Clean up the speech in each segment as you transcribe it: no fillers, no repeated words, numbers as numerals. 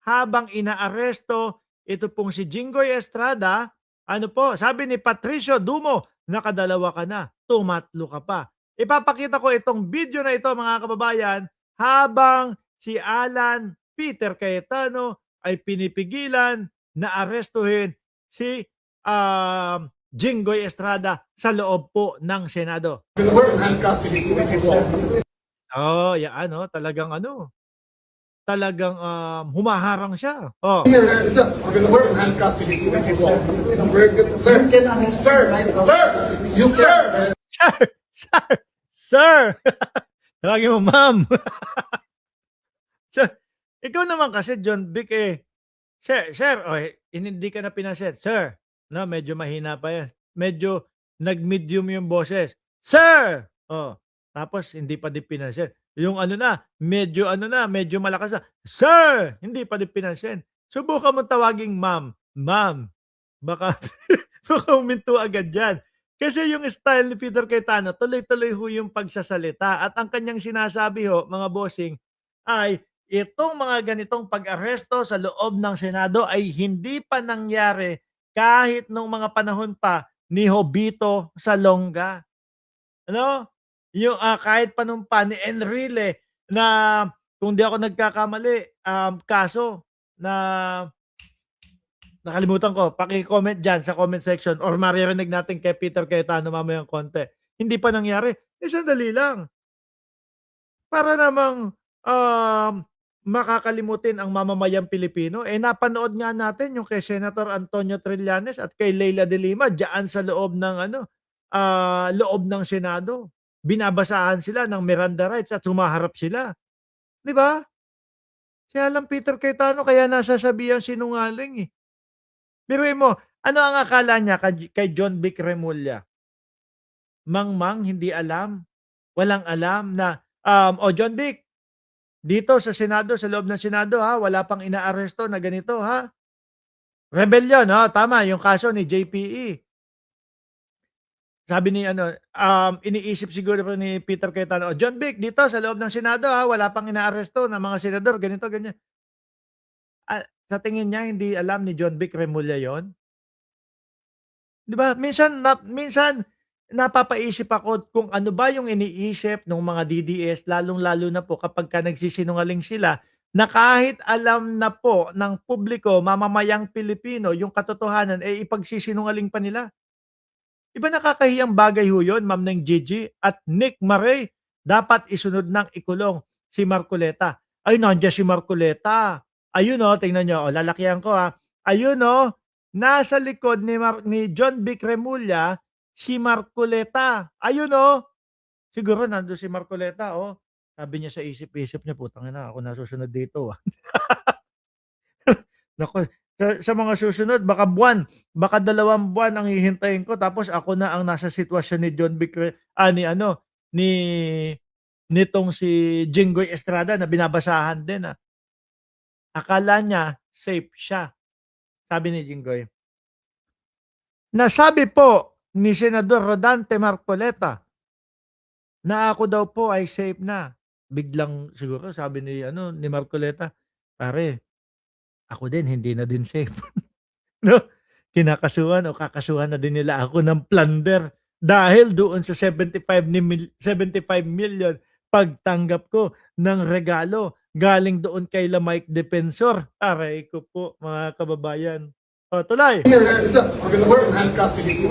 habang inaaresto ito pong si Jinggoy Estrada, ano po, sabi ni Patricio Dumo, nakadalawa ka na, tumatlo ka pa. Ipapakita ko itong video na ito mga kababayan habang si Alan Peter Cayetano ay pinipigilan na arestuhin si Jinggoy Estrada sa loob po ng Senado. Oh, yan oh, talagang humaharang siya. Oh. Sir, we're in custody. Sir, Sir. Tawagin mo, ma'am. Sir, ikaw naman kasi, John Vic, sir, oh, hindi ka na pinaset. Sir, no, medyo mahina pa yan. Medyo nag-medium yung boses. Sir! Oh, tapos hindi pa din pinaset. Yung medyo malakas na. Sir! Hindi pa din pinansin. Subukan mo tawaging ma'am. Ma'am. Baka, baka huminto agad yan. Kasi yung style ni Peter Cayetano, tuloy-tuloy ho yung pagsasalita. At ang kanyang sinasabi ho, mga bossing, ay itong mga ganitong pag-aresto sa loob ng Senado ay hindi pa nangyari kahit nung mga panahon pa ni Jovito Salonga. Ano? Yung kahit pa nung pa ni Enrile na kung di ako nagkakamali, kaso na nakalimutan ko, paki-comment diyan sa comment section or maririnig natin kay Peter Cayetano mamayang konti. Hindi pa nangyari. Sandali lang. Para namang makakalimutin ang mamamayang Pilipino, napanood nga natin yung kay Senator Antonio Trillanes at kay Leila de Lima diyan sa loob ng loob ng Senado. Binabasahan sila ng Miranda rights at humaharap sila. 'Di ba? Kaya lang Peter Cayetano kaya nasasabihan sinungaling, eh. Biruin mo, ano ang akala niya kay John Vic Remulla? Mangmang, hindi alam, walang alam na, "O John Vic, dito sa Senado, sa loob ng Senado ha, wala pang inaaresto na ganito ha. Rebellion, tama yung kaso ni JPE." Sabi ni iniisip siguro ni Peter Cayetano, "John Vic, dito sa loob ng Senado ha, wala pang inaaresto na mga senador, ganito, ganyan." Sa tingin niya hindi alam ni John Vic Remulla 'yon? 'Di ba? Minsan napapaisip ako kung ano ba yung iniisip ng mga DDS lalong-lalo na po kapagka nagsisinungaling sila na kahit alam na po ng publiko, mamamayang Pilipino yung katotohanan, ipagsisinungaling pa nila. Iba nakakahiyang bagay ho yun, Ma'am Neng Gigi at Nick Maray. Dapat isunod ng ikulong si Marcoleta. Ay, nandiyan si Marcoleta. Ayun tingnan niyo, lalakihan ko Ayun nasa likod ni John Vic Remulla, si Marcoleta. Ayun siguro nando'n si Marcoleta, Sabi niya sa isip-isip niya, "Putang ina, ako na susunod dito, Naku, sa mga susunod baka 2 buwan ang hihintayin ko tapos ako na ang nasa sitwasyon ni John Vic ni nitong si Jinggoy Estrada na binabasahan din, Akala niya safe siya." Sabi ni Jinggoy, "Nasabi po ni Senador Rodante Marcoleta na ako daw po ay safe na." Biglang siguro sabi ni Marcoleta, "Pare, ako din hindi na din safe." 'No? Kinakasuhan o kakasuhan na din nila ako ng plunder dahil doon sa 75 million pagtanggap ko ng regalo galing doon kay La Mike Defensor. Aray ko po mga kababayan. O tuloy. We're in custody.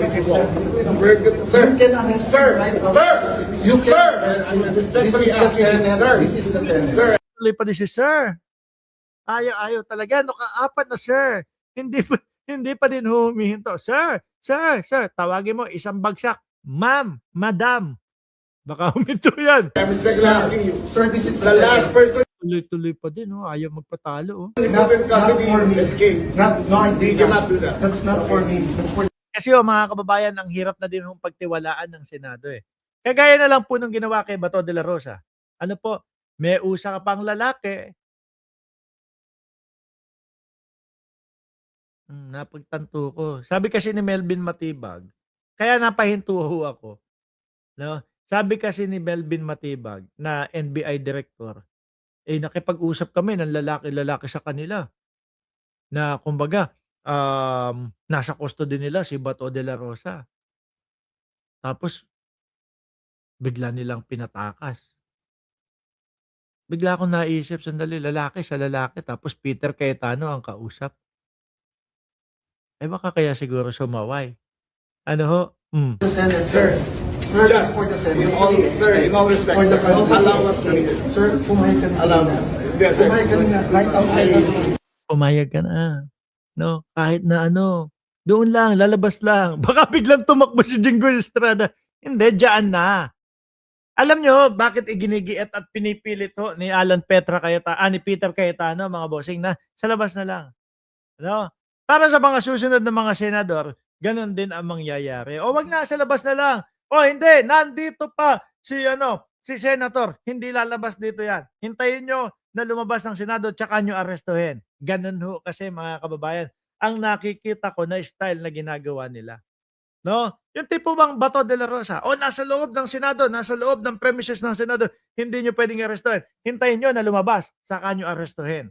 Tuloy pa din si Sir. Ayaw talaga. Kaapat na Sir. Hindi pa din humihinto. Sir. Tawagin mo isang bagsak. Ma'am, Madam. Baka huminto yan. I'm respectfully asking you, sir, this is the last person Tuloy-tuloy pa din, ayaw magpatalo. not in custody escape. No, you cannot do that. That's not for me. That's for Kasi mga kababayan, ang hirap na din hong pagtiwalaan ng Senado eh. Kagaya na lang po nung ginawa kay Bato de la Rosa. Ano po, may usa ka pang lalaki. Napagtanto ko. Sabi kasi ni Melvin Matibag, kaya napahinto ho ako. No? Sabi kasi ni Melvin Matibag na NBI director, nakipag-usap kami ng lalaki-lalaki sa kanila. na kumbaga, nasa custody nila si Bato de la Rosa. Tapos bigla nilang pinatakas. Bigla akong naisip, sandali, lalaki sa lalaki tapos Peter Cayetano ang kausap. Eh, baka kaya siguro sumaway. Ano ho? The Senate, Sir, sir. just, For the Senate. in all, sir, in all respect, For the sir, don't country. allow us to read it. Sir, pumayag ka na. Allow me. Yes, sir. Pumayag ka na. Right outside the room. Pumayag ka na. No, kahit na ano, doon lang, lalabas lang. Baka biglang tumakbo si Jinggoy Estrada. Hindi, dyan na. Alam nyo bakit iginigiit at pinipilit ho ni ni Peter Cayetano, mga bossing, na sa labas na lang. No? Para sa mga susunod na mga senador, ganun din ang mangyayari. O wag na, sa labas na lang. O hindi, nandito pa si Senator. Hindi lalabas dito yan. Hintayin nyo na lumabas ng Senado tsaka nyo arestuhin. Ganun ho kasi, mga kababayan, ang nakikita ko na style na ginagawa nila. No? Yung tipo bang Bato de la Rosa, o nasa loob ng Senado, nasa loob ng premises ng Senado, hindi nyo pwedeng arestuhin. Hintayin nyo na lumabas, saka nyo arestuhin.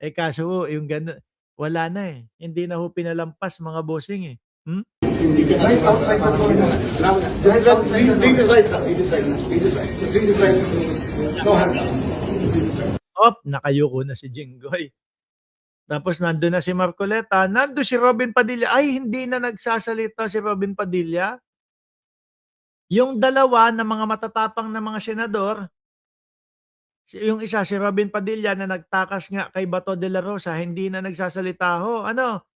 Eh kaso ho, yung gano'n, wala na eh. Hindi na ho pinalampas, mga bossing eh. Right outside the door. Allow me. Just read the slides, sir. Read the slides, sir. Read the slides. Just read the slides. No handcuffs. Just read the slides. Op, nakayuko na si Jinggoy. Tapos nandun na si Marcoleta, nandun si Robin Padilla. Ay, hindi na nagsasalita si Robin Padilla. Yung dalawa na mga matatapang na mga senador, yung isa si Robin Padilla na nagtakas nga kay Bato de la Rosa, hindi na nagsasalita ho. Ano?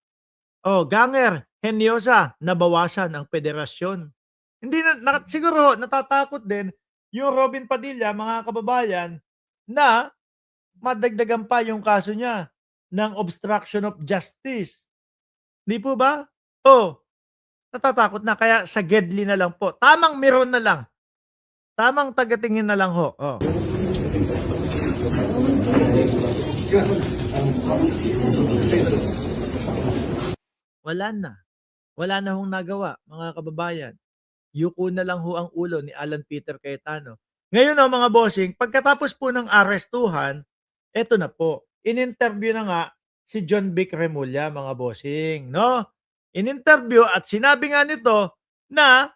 Oh, Ganger, Henyosa, nabawasan ang federasyon. Hindi siguro natatakot din yung Robin Padilla, mga kababayan, na madagdagan pa yung kaso niya ng obstruction of justice. Di po ba? Oh, natatakot na. Kaya sa Gedli na lang po. Tamang meron na lang. Tamang tagatingin na lang ho. Oh. Wala na. Wala na hong nagawa, mga kababayan. Yuko na lang ho ang ulo ni Alan Peter Cayetano. Ngayon ho, mga bossing, pagkatapos po ng arestuhan, eto na po. In-interview na nga si John Vic Remulla, mga bossing, no? In-interview at sinabi nga nito na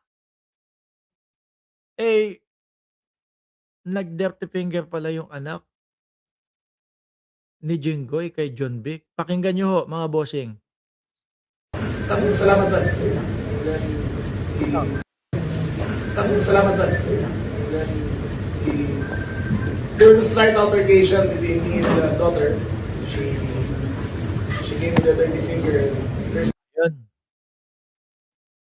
nag-dirty finger pala yung anak ni Jinggoy kay John Vic. Pakinggan nyo ho, mga bossing. Tapos, salamat, Dad. Tapos, salamat, Dad. There was a slight altercation between me and the daughter. She gave me the dirty finger and